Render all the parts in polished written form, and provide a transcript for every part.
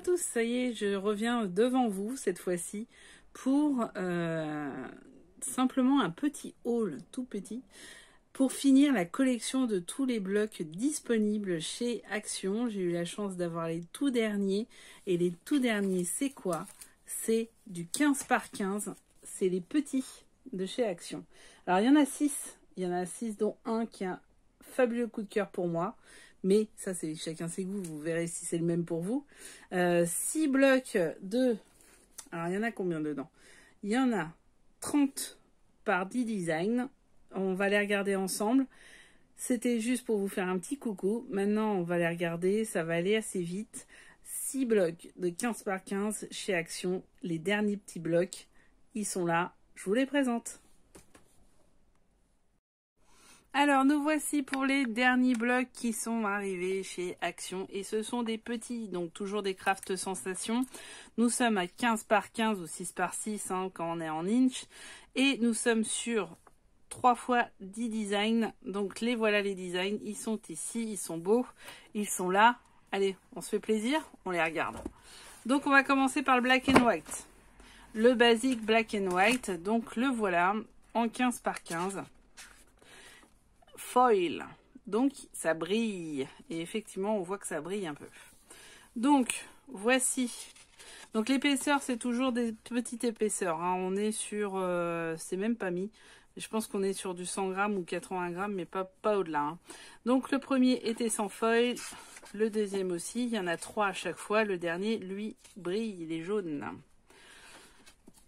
tous, ça y est, je reviens devant vous cette fois-ci pour simplement un petit haul tout petit pour finir la collection de tous les blocs disponibles chez Action. J'ai eu la chance d'avoir les tout derniers et les tout derniers c'est quoi? C'est du 15 par 15, c'est les petits de chez Action. Alors il y en a 6, dont un qui a un fabuleux coup de cœur pour moi. Mais ça, c'est chacun ses goûts. Vous verrez si c'est le même pour vous. 6 blocs de... Alors, il y en a combien dedans? Il y en a 30 par 10 designs. On va les regarder ensemble. C'était juste pour vous faire un petit coucou. Maintenant, on va les regarder. Ça va aller assez vite. 6 blocs de 15 par 15 chez Action. Les derniers petits blocs, ils sont là. Je vous les présente. Alors, nous voici pour les derniers blocs qui sont arrivés chez Action. Et ce sont des petits, donc toujours des craft sensations. Nous sommes à 15 par 15 ou 6 par 6 hein, quand on est en inch. Et nous sommes sur 3 fois 10 designs. Donc, les voilà les designs. Ils sont ici, ils sont beaux. Ils sont là. Allez, on se fait plaisir, on les regarde. Donc, on va commencer par le black and white. Le basique black and white. Donc, le voilà en 15 par 15. Foil, donc ça brille et effectivement on voit que ça brille un peu. Donc voici, donc l'épaisseur c'est toujours des petites épaisseurs hein. On est sur c'est même pas mis, je pense qu'on est sur du 100 grammes ou 80 grammes mais pas au-delà hein. Donc le premier était sans foil, le deuxième aussi, il y en a 3 à chaque fois, le dernier lui brille, il est jaune.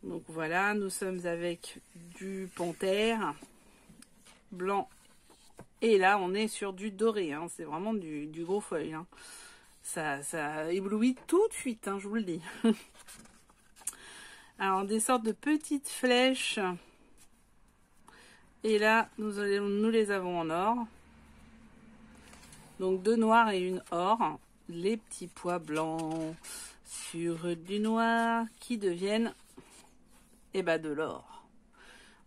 Donc voilà, nous sommes avec du panthère blanc. Et là, on est sur du doré, hein. C'est vraiment du gros foil. Hein. Ça éblouit tout de suite, hein, je vous le dis. Alors, des sortes de petites flèches. Et là, nous les avons en or. Donc, 2 noirs et une or. Les petits pois blancs sur du noir qui deviennent de l'or.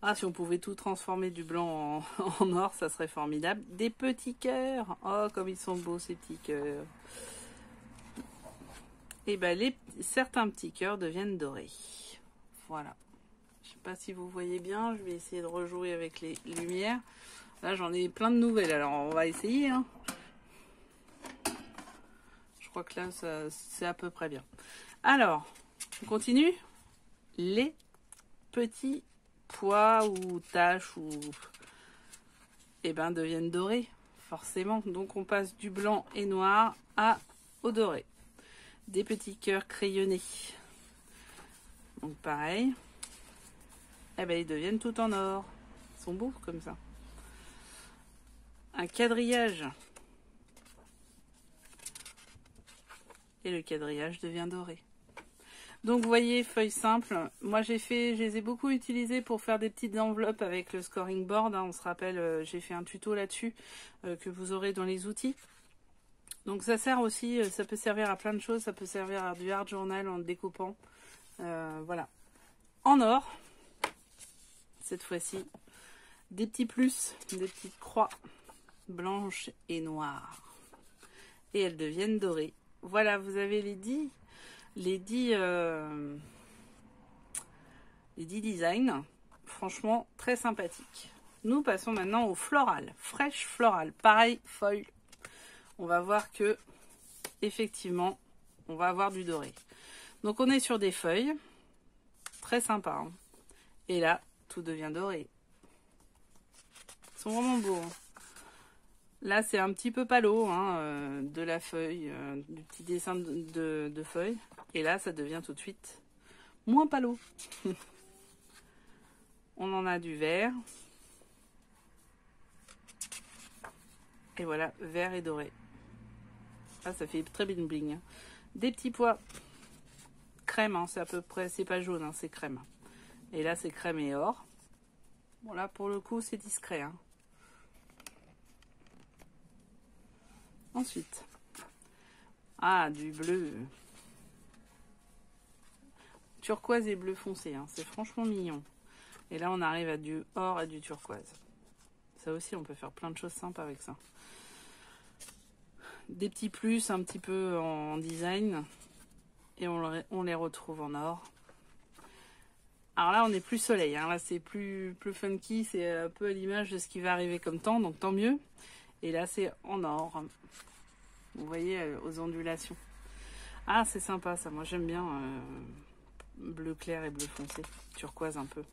Ah, si on pouvait tout transformer du blanc en or, ça serait formidable. Des petits cœurs. Oh, comme ils sont beaux, ces petits cœurs. Et certains petits cœurs deviennent dorés. Voilà. Je sais pas si vous voyez bien. Je vais essayer de rejouer avec les lumières. Là, j'en ai plein de nouvelles. Alors, on va essayer. Hein. Je crois que là, c'est à peu près bien. Alors, on continue. Les petits pois ou taches ou deviennent dorés forcément, donc on passe du blanc et noir au doré. Des petits cœurs crayonnés, donc pareil, ils deviennent tout en or, ils sont beaux comme ça. Un quadrillage et le quadrillage devient doré. Donc vous voyez, feuilles simples, moi je les ai beaucoup utilisées pour faire des petites enveloppes avec le scoring board, hein. On se rappelle, j'ai fait un tuto là-dessus que vous aurez dans les outils. Donc ça sert aussi, ça peut servir à plein de choses, ça peut servir à du hard journal en découpant, voilà. En or, cette fois-ci, des petits plus, des petites croix blanches et noires. Et elles deviennent dorées. Voilà, vous avez les 10 designs, franchement très sympathiques. Nous passons maintenant au floral, fraîche floral, pareil foil. On va voir que effectivement on va avoir du doré. Donc on est sur des feuilles, très sympa. Hein. Et là tout devient doré. Ils sont vraiment beaux. Hein. Là c'est un petit peu palo hein, de la feuille, du petit dessin de feuille. Et là, ça devient tout de suite moins palo. On en a du vert. Et voilà, vert et doré. Ah, ça fait très bling bling. Hein. Des petits pois crème, hein, c'est à peu près, c'est pas jaune, hein, c'est crème. Et là, c'est crème et or. Bon, là, pour le coup, c'est discret. Hein. Ensuite, du bleu. Turquoise et bleu foncé, hein. C'est franchement mignon. Et là, on arrive à du or et du turquoise. Ça aussi, on peut faire plein de choses sympas avec ça. Des petits plus un petit peu en design. Et on les retrouve en or. Alors là, on est plus soleil. Hein. Là, c'est plus funky. C'est un peu à l'image de ce qui va arriver comme temps. Donc, tant mieux. Et là, c'est en or. Vous voyez, aux ondulations. Ah, c'est sympa, ça. Moi, j'aime bien bleu clair et bleu foncé. Turquoise un peu.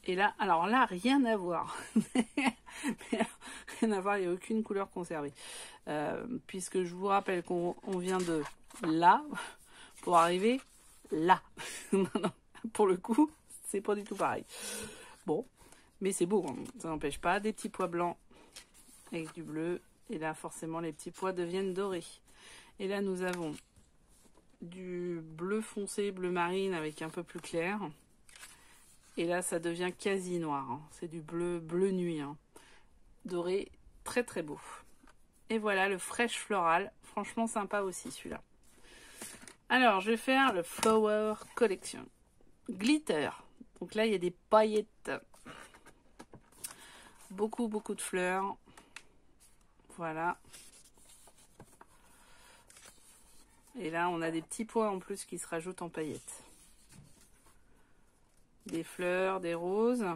Et là, alors là, rien à voir. Rien à voir, il n'y a aucune couleur conservée. Puisque je vous rappelle qu'on vient de là pour arriver là. Non, pour le coup, c'est pas du tout pareil. Bon, mais c'est beau, hein. Ça n'empêche pas. Des petits pois blancs avec du bleu. Et là, forcément, les petits pois deviennent dorés. Et là, nous avons du bleu foncé, bleu marine avec un peu plus clair. Et là, ça devient quasi noir. Hein. C'est du bleu nuit. Hein. Doré, très très beau. Et voilà le Fresh Floral. Franchement sympa aussi celui-là. Alors, je vais faire le Flower Collection. Glitter. Donc là, il y a des paillettes. Beaucoup de fleurs. Voilà. Et là, on a des petits pois en plus qui se rajoutent en paillettes. Des fleurs, des roses.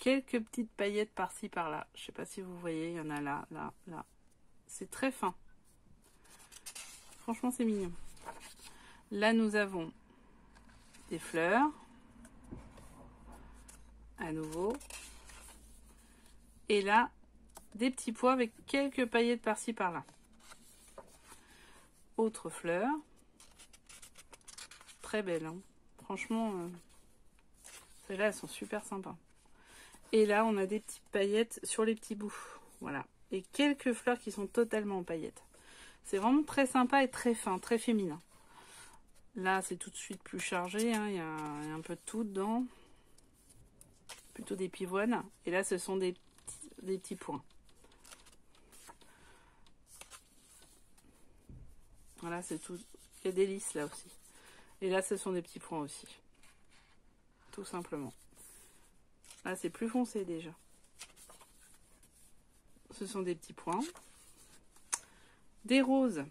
Quelques petites paillettes par-ci, par-là. Je ne sais pas si vous voyez, il y en a là, là, là. C'est très fin. Franchement, c'est mignon. Là, nous avons des fleurs. À nouveau. Et là, des petits pois avec quelques paillettes par-ci, par-là. Autre fleur. Très belle. Hein. Franchement, celles-là, elles sont super sympas. Et là, on a des petites paillettes sur les petits bouts. Voilà. Et quelques fleurs qui sont totalement en paillettes. C'est vraiment très sympa et très fin, très féminin. Là, c'est tout de suite plus chargé. Hein. Il y a un peu de tout dedans. Plutôt des pivoines. Et là, ce sont des petits points. Voilà, c'est tout. Il y a des lys là aussi. Et là, ce sont des petits points aussi. Tout simplement. Là, c'est plus foncé déjà. Ce sont des petits points. Des roses.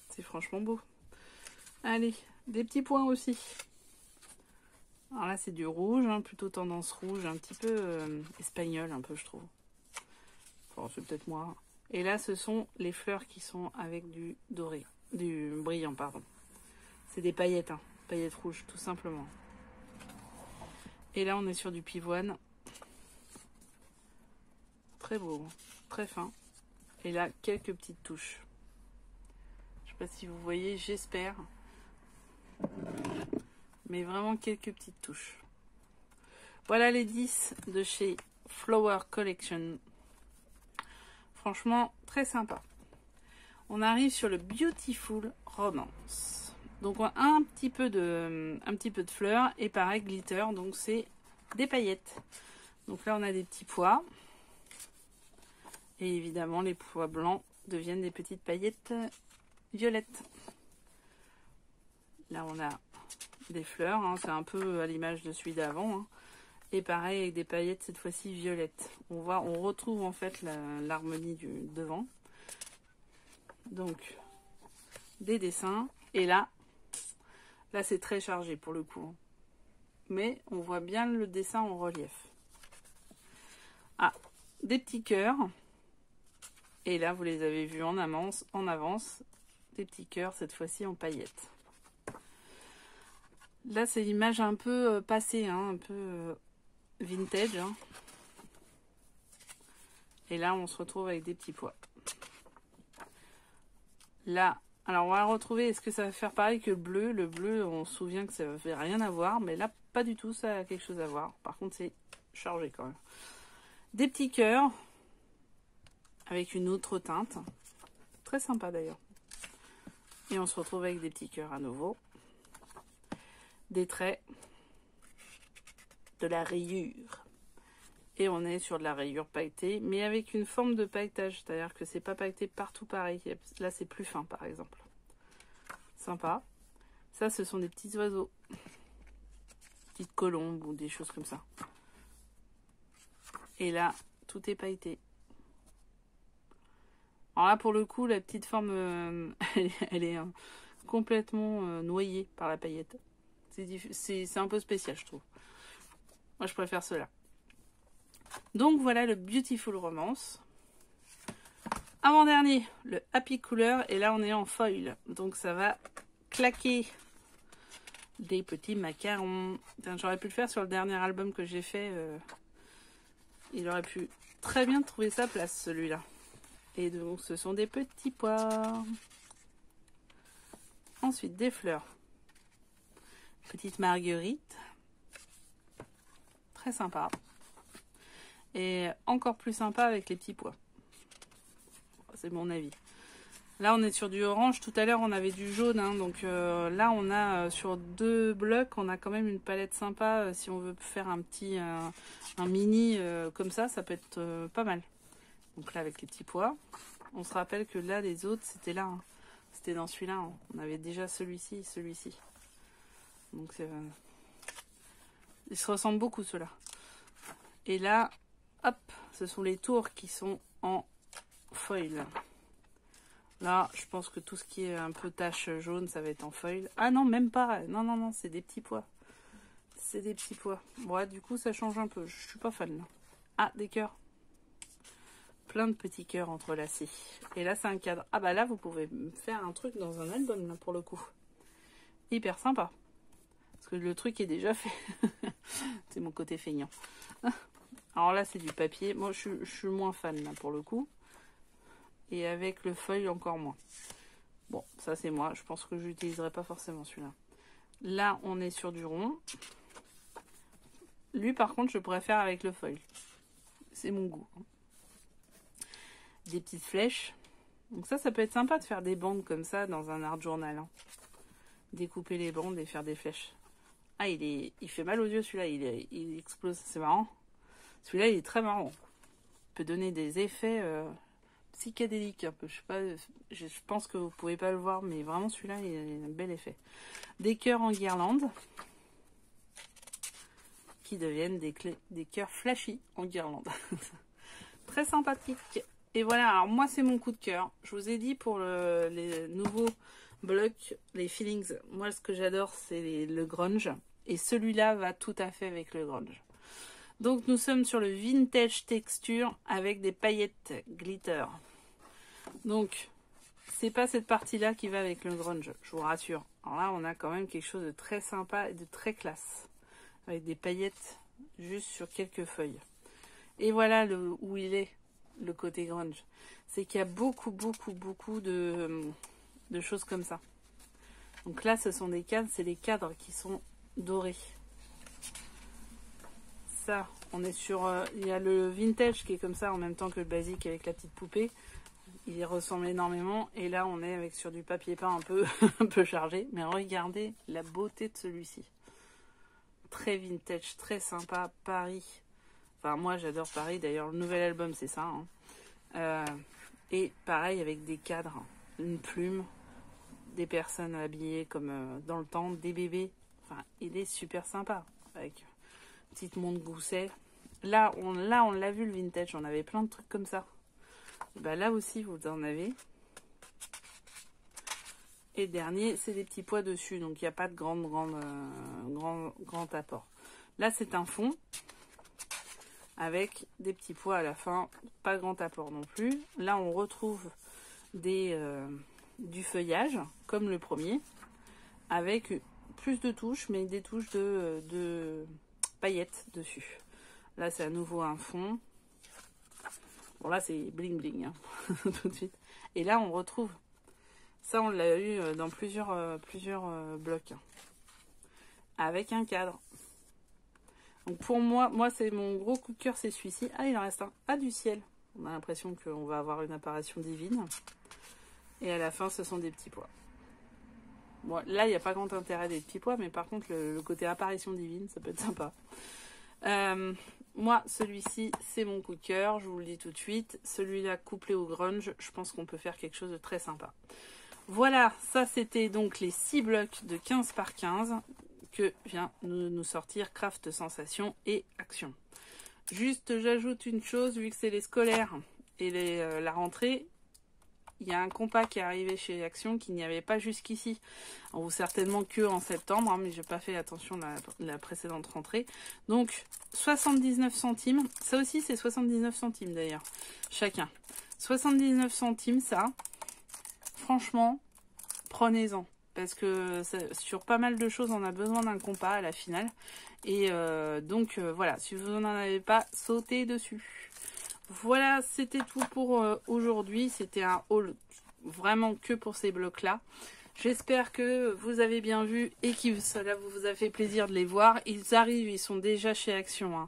C'est franchement beau. Allez, des petits points aussi. Alors là, c'est du rouge, hein, plutôt tendance rouge, un petit peu espagnol, un peu, je trouve. Enfin, c'est peut-être moi. Et là, ce sont les fleurs qui sont avec du doré, du brillant, pardon. C'est des paillettes, hein, paillettes rouges, tout simplement. Et là, on est sur du pivoine. Très beau, très fin. Et là, quelques petites touches. Je ne sais pas si vous voyez, j'espère. Mais vraiment quelques petites touches. Voilà les 10 de chez Flower Collection. Franchement, très sympa. On arrive sur le Beautiful Romance. Donc un petit peu de fleurs et pareil glitter. Donc c'est des paillettes. Donc là on a des petits pois. Et évidemment les pois blancs deviennent des petites paillettes violettes. Là on a des fleurs. Hein, c'est un peu à l'image de celui d'avant. Hein. Et pareil avec des paillettes cette fois-ci violettes. On retrouve en fait l'harmonie du devant. Donc des dessins. Et là c'est très chargé pour le coup. Mais on voit bien le dessin en relief. Ah, des petits cœurs. Et là vous les avez vus en avance. Des petits cœurs cette fois-ci en paillettes. Là c'est l'image un peu passée, hein, un peu vintage. Hein. Et là, on se retrouve avec des petits pois. Là, alors on va retrouver, est-ce que ça va faire pareil que le bleu? Le bleu, on se souvient que ça ne fait rien à voir, mais là, pas du tout, ça a quelque chose à voir. Par contre, c'est chargé quand même. Des petits cœurs, avec une autre teinte. Très sympa d'ailleurs. Et on se retrouve avec des petits cœurs à nouveau. Des traits. De la rayure. Et on est sur de la rayure pailletée, mais avec une forme de pailletage. C'est-à-dire que c'est pas pailleté partout pareil. Là, c'est plus fin, par exemple. Sympa. Ça, ce sont des petits oiseaux. Petites colombes ou des choses comme ça. Et là, tout est pailleté. Alors là, pour le coup, la petite forme, elle est complètement noyée par la paillette. C'est un peu spécial, je trouve. Moi, je préfère cela. Donc, voilà le Beautiful Romance. Avant-dernier, le Happy Cooler. Et là, on est en foil. Donc, ça va claquer des petits macarons. J'aurais pu le faire sur le dernier album que j'ai fait. Il aurait pu très bien trouver sa place, celui-là. Et donc, ce sont des petits pois. Ensuite, des fleurs. Petite marguerite. Très sympa. Et encore plus sympa avec les petits pois. C'est mon avis. Là, on est sur du orange. Tout à l'heure, on avait du jaune. Hein, donc là, on a sur 2 blocs, on a quand même une palette sympa. Si on veut faire un petit, un mini comme ça peut être pas mal. Donc là, avec les petits pois. On se rappelle que là, les autres, c'était là. Hein. C'était dans celui-là. Hein. On avait déjà celui-ci, celui-ci. Donc, ils se ressemblent beaucoup, ceux-là. Et là, hop, ce sont les tours qui sont en foil. Là, je pense que tout ce qui est un peu tache jaune, ça va être en foil. Ah non, même pas. Non, non, non, c'est des petits pois. C'est des petits pois. Bon, du coup, ça change un peu. Je suis pas fan, là. Ah, des cœurs. Plein de petits cœurs entrelacés. Et là, c'est un cadre. Ah bah là, vous pouvez faire un truc dans un album, là, pour le coup. Hyper sympa. Parce que le truc est déjà fait. C'est mon côté feignant. Alors là, c'est du papier. Moi, je suis moins fan, là, pour le coup. Et avec le feuille, encore moins. Bon, ça, c'est moi. Je pense que je n'utiliserai pas forcément celui-là. Là, on est sur du rond. Lui, par contre, je préfère avec le feuille. C'est mon goût. Des petites flèches. Donc ça peut être sympa de faire des bandes comme ça dans un art journal. Hein. Découper les bandes et faire des flèches. Ah, il fait mal aux yeux, celui-là. Il explose. C'est marrant. Celui-là, il est très marrant. Il peut donner des effets psychédéliques un peu. Je sais pas. Je pense que vous pouvez pas le voir, mais vraiment, celui-là, il a un bel effet. Des cœurs en guirlande. Qui deviennent des cœurs flashy en guirlande. Très sympathique. Et voilà, alors moi c'est mon coup de cœur. Je vous ai dit pour les nouveaux blocs, les feelings, moi ce que j'adore c'est le grunge. Et celui-là va tout à fait avec le grunge. Donc nous sommes sur le vintage texture avec des paillettes glitter. Donc c'est pas cette partie-là qui va avec le grunge, je vous rassure. Alors là on a quand même quelque chose de très sympa et de très classe. Avec des paillettes juste sur quelques feuilles. Et voilà où il est. Le côté grunge, c'est qu'il y a beaucoup de choses comme ça. Donc là, ce sont des cadres, c'est les cadres qui sont dorés. Ça, on est sur, il y a le vintage qui est comme ça en même temps que le basique avec la petite poupée. Il y ressemble énormément. Et là, on est sur du papier peint un peu, un peu chargé. Mais regardez la beauté de celui-ci. Très vintage, très sympa, Paris. Enfin, moi, j'adore Paris. D'ailleurs, le nouvel album, c'est ça. Hein. Et pareil, avec des cadres, une plume, des personnes habillées comme dans le temps, des bébés. Enfin, il est super sympa. Avec une petite montre gousset. Là, on l'a vu, le vintage. On avait plein de trucs comme ça. Et ben, là aussi, vous en avez. Et dernier, c'est des petits pois dessus. Donc, il n'y a pas de grand apport. Là, c'est un fond. Avec des petits pois à la fin, pas grand apport non plus. Là, on retrouve du feuillage, comme le premier, avec plus de touches, mais des touches de paillettes dessus. Là, c'est à nouveau un fond. Bon, là, c'est bling bling, hein, tout de suite. Et là, on retrouve, ça, on l'a eu dans plusieurs blocs, avec un cadre. Donc pour moi c'est mon gros coup de cœur, c'est celui-ci. Ah, il en reste un. Ah, du ciel. On a l'impression qu'on va avoir une apparition divine. Et à la fin, ce sont des petits pois. Bon, là, il n'y a pas grand intérêt des petits pois, mais par contre, le côté apparition divine, ça peut être sympa. Moi, celui-ci, c'est mon coup de cœur. Je vous le dis tout de suite. Celui-là, couplé au grunge, je pense qu'on peut faire quelque chose de très sympa. Voilà, ça, c'était donc les 6 blocs de 15 par 15. Que vient nous sortir Craft Sensation et Action. Juste, j'ajoute une chose, vu que c'est les scolaires et la rentrée, il y a un compas qui est arrivé chez Action qu'il n'y avait pas jusqu'ici, ou certainement que en septembre, hein, mais j'ai pas fait attention la précédente rentrée. Donc 79 centimes, ça aussi c'est 79 centimes d'ailleurs, chacun. 79 centimes ça, franchement, prenez-en. Parce que sur pas mal de choses, on a besoin d'un compas à la finale. Et donc voilà, si vous n'en avez pas, sautez dessus. Voilà, c'était tout pour aujourd'hui. C'était un haul vraiment que pour ces blocs-là. J'espère que vous avez bien vu et que cela vous a fait plaisir de les voir. Ils arrivent, ils sont déjà chez Action.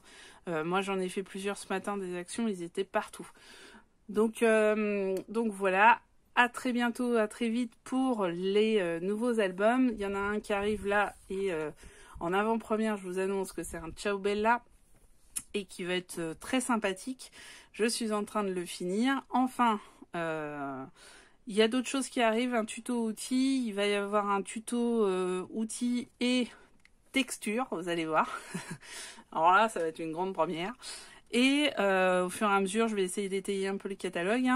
Hein. Moi, j'en ai fait plusieurs ce matin, des Actions, ils étaient partout. Donc voilà. À très bientôt, à très vite pour les nouveaux albums. Il y en a un qui arrive là et en avant-première, je vous annonce que c'est un Ciao Bella et qui va être très sympathique. Je suis en train de le finir. Enfin, il y a d'autres choses qui arrivent, un tuto outil. Il va y avoir un tuto outils et texture, vous allez voir. Alors là, ça va être une grande première. Et au fur et à mesure, je vais essayer d'étayer un peu le catalogue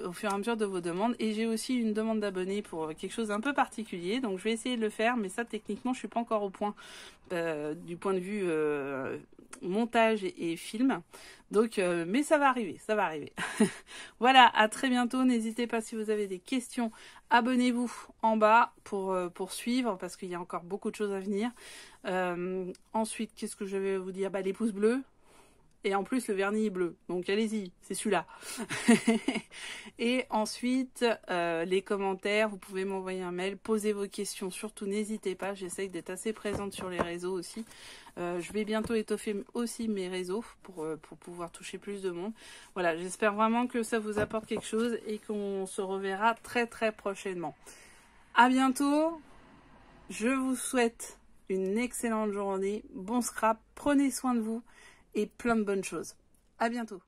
au fur et à mesure de vos demandes. Et j'ai aussi une demande d'abonnés pour quelque chose d'un peu particulier. Donc je vais essayer de le faire, mais ça techniquement, je suis pas encore au point du point de vue montage et film. Donc, mais ça va arriver, ça va arriver. Voilà, à très bientôt. N'hésitez pas si vous avez des questions, abonnez-vous en bas pour suivre parce qu'il y a encore beaucoup de choses à venir. Ensuite, qu'est-ce que je vais vous dire? Les pouces bleus. Et en plus, le vernis est bleu. Donc, allez-y, c'est celui-là. Et ensuite, les commentaires, vous pouvez m'envoyer un mail, posez vos questions. Surtout, n'hésitez pas. J'essaye d'être assez présente sur les réseaux aussi. Je vais bientôt étoffer aussi mes réseaux pour pouvoir toucher plus de monde. Voilà, j'espère vraiment que ça vous apporte quelque chose et qu'on se reverra très, très prochainement. À bientôt. Je vous souhaite une excellente journée. Bon scrap. Prenez soin de vous. Et plein de bonnes choses. À bientôt.